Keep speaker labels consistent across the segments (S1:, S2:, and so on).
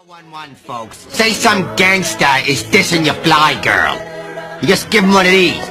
S1: 411, folks. Say some gangsta is dissing your fly girl. You just give him one of these.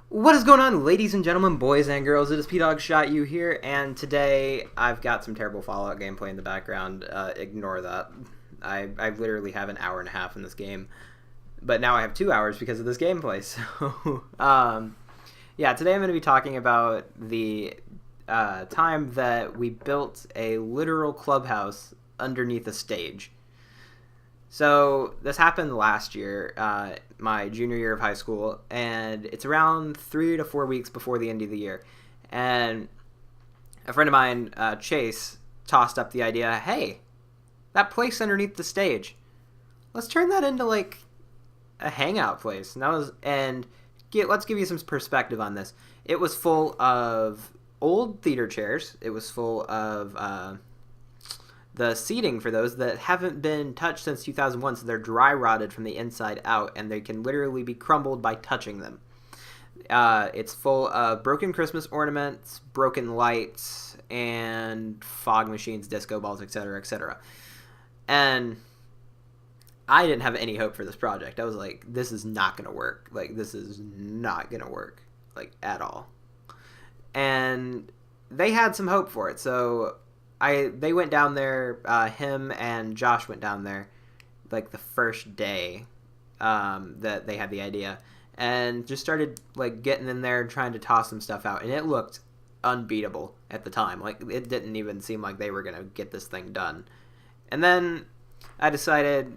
S2: What is going on, ladies and gentlemen, boys and girls? It is P-Dog Shot You here, and today I've got some terrible Fallout gameplay in the background. Ignore that. I literally have an hour and a half in this game, but now I have 2 hours because of this gameplay. So, yeah, today I'm going to be talking about the time that we built a literal clubhouse underneath a stage. So this happened last year, my junior year of high school, and it's around 3 to 4 weeks before the end of the year. And a friend of mine, Chase, tossed up the idea, hey, that place underneath the stage, let's turn that into like a hangout place. And let's give you some perspective on this. It was full of old theater chairs. It was full of the seating for those that haven't been touched since 2001, so they're dry rotted from the inside out, and they can literally be crumbled by touching them. It's full of broken Christmas ornaments, broken lights, and fog machines, disco balls, etc., etc. And I didn't have any hope for this project. I was like, this is not going to work. Like, this is not going to work, like, at all. And they had some hope for it, so they went down there, him and Josh went down there, like, the first day that they had the idea, and just started, like, getting in there and trying to toss some stuff out, and it looked unbeatable at the time. Like, it didn't even seem like they were going to get this thing done. And then I decided,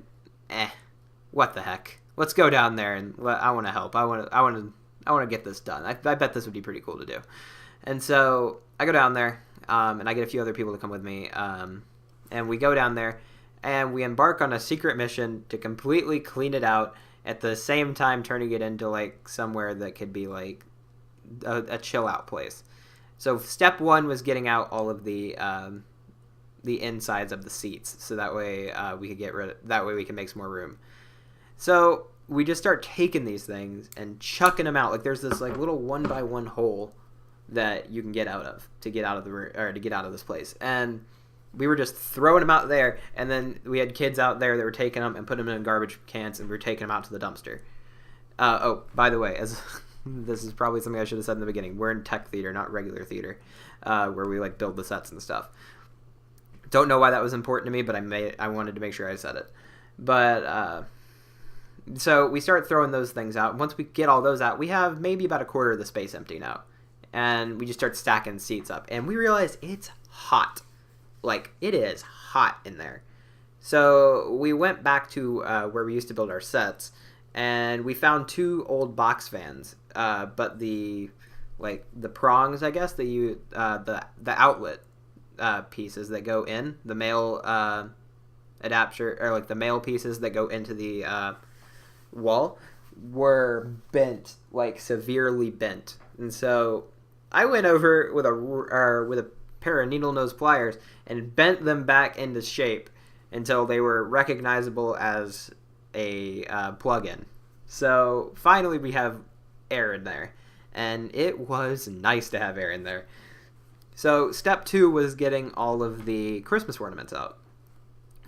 S2: what the heck? Let's go down there, and I want to help. I want to get this done. I bet this would be pretty cool to do. And so I go down there, and I get a few other people to come with me, and we go down there, and we embark on a secret mission to completely clean it out, at the same time turning it into, like, somewhere that could be, like, a chill-out place. So step one was getting out all of the insides of the seats, so that way we can make some more room. So we just start taking these things and chucking them out. Like, there's this, like, little one-by-one hole that you can get out of to get out of the room, or to get out of this place, and we were just throwing them out there, and then we had kids out there that were taking them and putting them in garbage cans, and we were taking them out to the dumpster. Oh, by the way, as this is probably something I should have said in the beginning, we're in tech theater, not regular theater, where we, like, build the sets and stuff. Don't know why that was important to me, but I wanted to make sure I said it. But so we start throwing those things out. Once we get all those out, we have maybe about a quarter of the space empty now. And we just start stacking seats up. And we realize it's hot. Like, it is hot in there. So we went back to where we used to build our sets, and we found 2 old box fans. But the prongs, I guess, the outlet pieces that go in, the male adapter, or like the male pieces that go into the wall, were bent, like severely bent. And so I went over with a pair of needle nose pliers and bent them back into shape until they were recognizable as a plug-in. So finally we have air in there, and it was nice to have air in there. So step 2 was getting all of the Christmas ornaments out.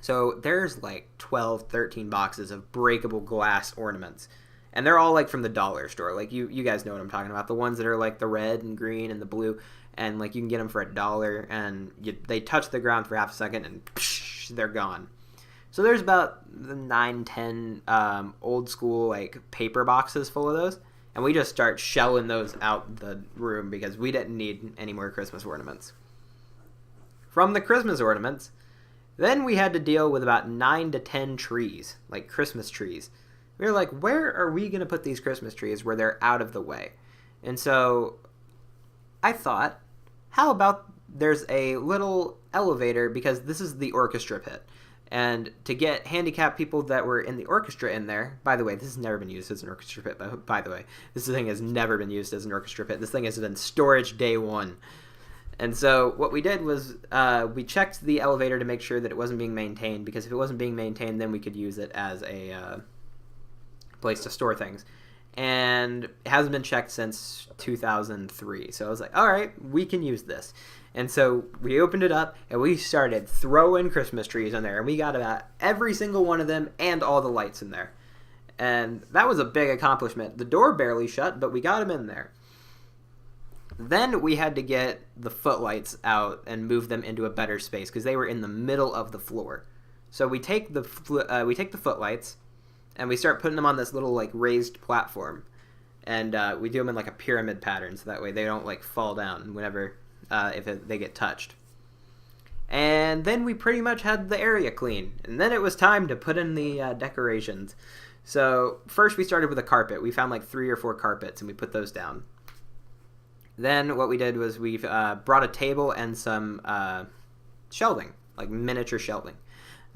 S2: So there's like 12, 13 boxes of breakable glass ornaments. And they're all, like, from the dollar store. Like, you guys know what I'm talking about. The ones that are, like, the red and green and the blue. And, like, you can get them for $1. And they touch the ground for half a second and psh, they're gone. So there's about 9, 10 old school, like, paper boxes full of those. And we just start shelling those out the room because we didn't need any more Christmas ornaments. From the Christmas ornaments, then we had to deal with about 9 to 10 trees, like Christmas trees. We were like, where are we going to put these Christmas trees where they're out of the way? And so I thought, how about there's a little elevator, because this is the orchestra pit. And to get handicapped people that were in the orchestra in there, by the way, this has never been used as an orchestra pit, by the way. This thing has never been used as an orchestra pit. This thing has been storage day one. And so what we did was we checked the elevator to make sure that it wasn't being maintained, because if it wasn't being maintained, then we could use it as a place to store things. and it hasn't been checked since 2003. So I was like, all right, we can use this. And so we opened it up, and we started throwing Christmas trees in there, and we got about every single one of them and all the lights in there. And that was a big accomplishment. The door barely shut, but we got them in there. Then we had to get the footlights out and move them into a better space because they were in the middle of the floor. So we take the footlights, and we start putting them on this little like raised platform, and we do them in like a pyramid pattern, so that way they don't like fall down whenever they get touched. And then we pretty much had the area clean, and then it was time to put in the decorations. So first we started with a carpet. We found like 3 or 4 carpets, and we put those down. Then what we did was we brought a table and some shelving, like miniature shelving.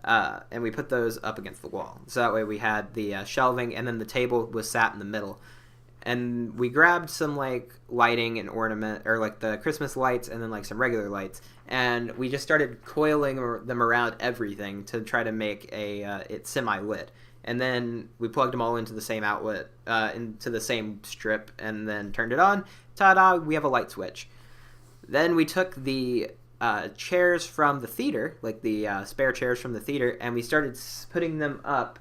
S2: And we put those up against the wall. So that way we had the shelving, and then the table was sat in the middle. And we grabbed some like lighting and ornament, or like the Christmas lights, and then like some regular lights. And we just started coiling them around everything to try to make it semi-lit. And then we plugged them all into the same outlet, into the same strip, and then turned it on. Ta-da, we have a light switch. Then we took the chairs from the theater, like the spare chairs from the theater, and we started putting them up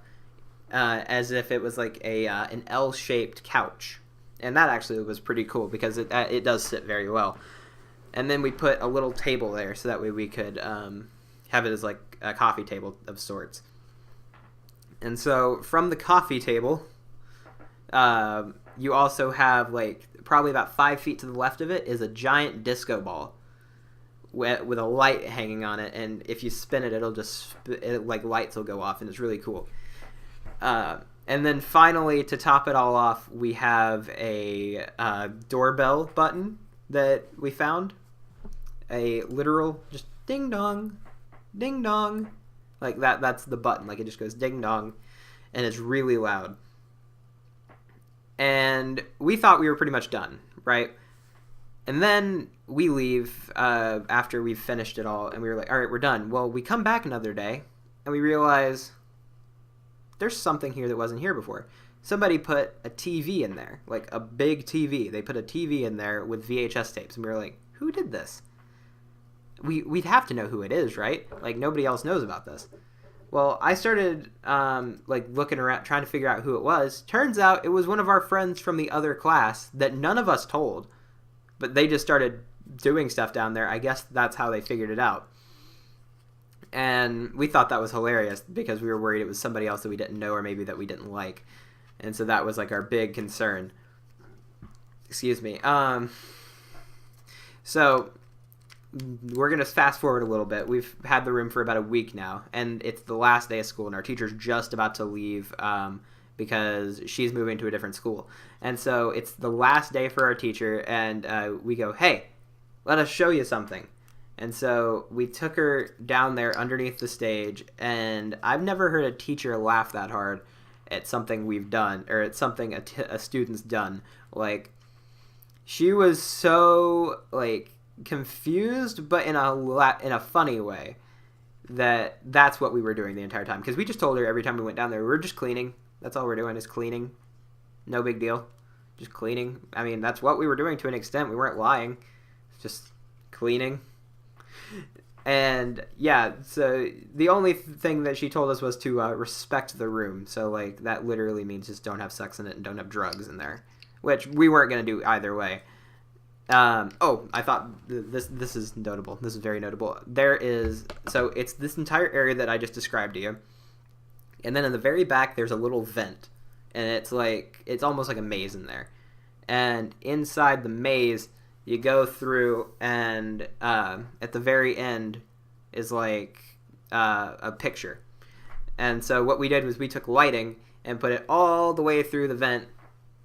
S2: as if it was like an L-shaped couch. And that actually was pretty cool because it does sit very well. And then we put a little table there so that way we could have it as like a coffee table of sorts. And so from the coffee table, you also have like probably about 5 feet to the left of it is a giant disco ball with a light hanging on it, and if you spin it, like lights will go off, and it's really cool. And then finally, to top it all off, we have a doorbell button that we found, a literal just ding dong, like that. That's the button, like it just goes ding dong, and it's really loud. And we thought we were pretty much done, right? And then we leave after we've finished it all, and we were like, all right, we're done. Well, we come back another day, and we realize there's something here that wasn't here before. Somebody put a TV in there, like a big TV. They put a TV in there with VHS tapes, and we were like, who did this? We'd have to know who it is, right? Like, nobody else knows about this. Well, I started like looking around, trying to figure out who it was. Turns out it was one of our friends from the other class that none of us told. But they just started doing stuff down there. I guess that's how they figured it out. And we thought that was hilarious because we were worried it was somebody else that we didn't know or maybe that we didn't like. And so that was like our big concern. Excuse me. So we're going to fast forward a little bit. We've had the room for about a week now, and it's the last day of school, and our teacher's just about to leave because she's moving to a different school. And so it's the last day for our teacher, and we go, hey, let us show you something. And so we took her down there underneath the stage, and I've never heard a teacher laugh that hard at something we've done, or at something a student's done. Like, she was so, like, confused, but in a funny way, that's what we were doing the entire time. Because we just told her every time we went down there, we were just cleaning. That's all we're doing is cleaning. No big deal. Just cleaning. I mean, that's what we were doing to an extent. We weren't lying. Just cleaning. And yeah, so the only thing that she told us was to respect the room. So like that literally means just don't have sex in it and don't have drugs in there, which we weren't going to do either way. I thought this is notable. This is very notable. So it's this entire area that I just described to you. And then in the very back, there's a little vent. And it's almost like a maze in there. And inside the maze, you go through, and at the very end is like a picture. And so what we did was we took lighting and put it all the way through the vent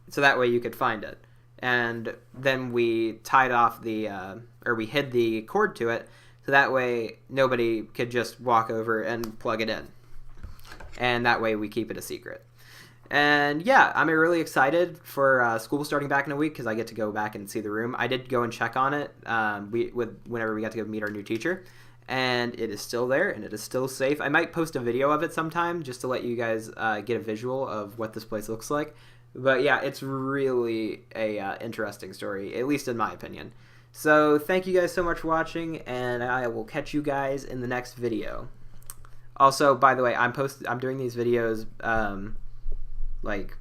S2: so that way you could find it. And then we tied off we hid the cord to it so that way nobody could just walk over and plug it in. And that way we keep it a secret. And yeah, I'm really excited for school starting back in a week because I get to go back and see the room. I did go and check on it whenever we got to go meet our new teacher, and it is still there and it is still safe. I might post a video of it sometime just to let you guys get a visual of what this place looks like. But yeah, it's really a interesting story, at least in my opinion. So thank you guys so much for watching, and I will catch you guys in the next video. Also, by the way, I'm doing these videos like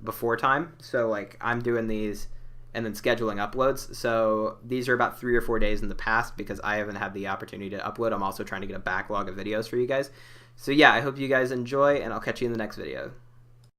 S2: before time. So like I'm doing these and then scheduling uploads. So these are about 3 or 4 days in the past because I haven't had the opportunity to upload. I'm also trying to get a backlog of videos for you guys. So yeah, I hope you guys enjoy, and I'll catch you in the next video.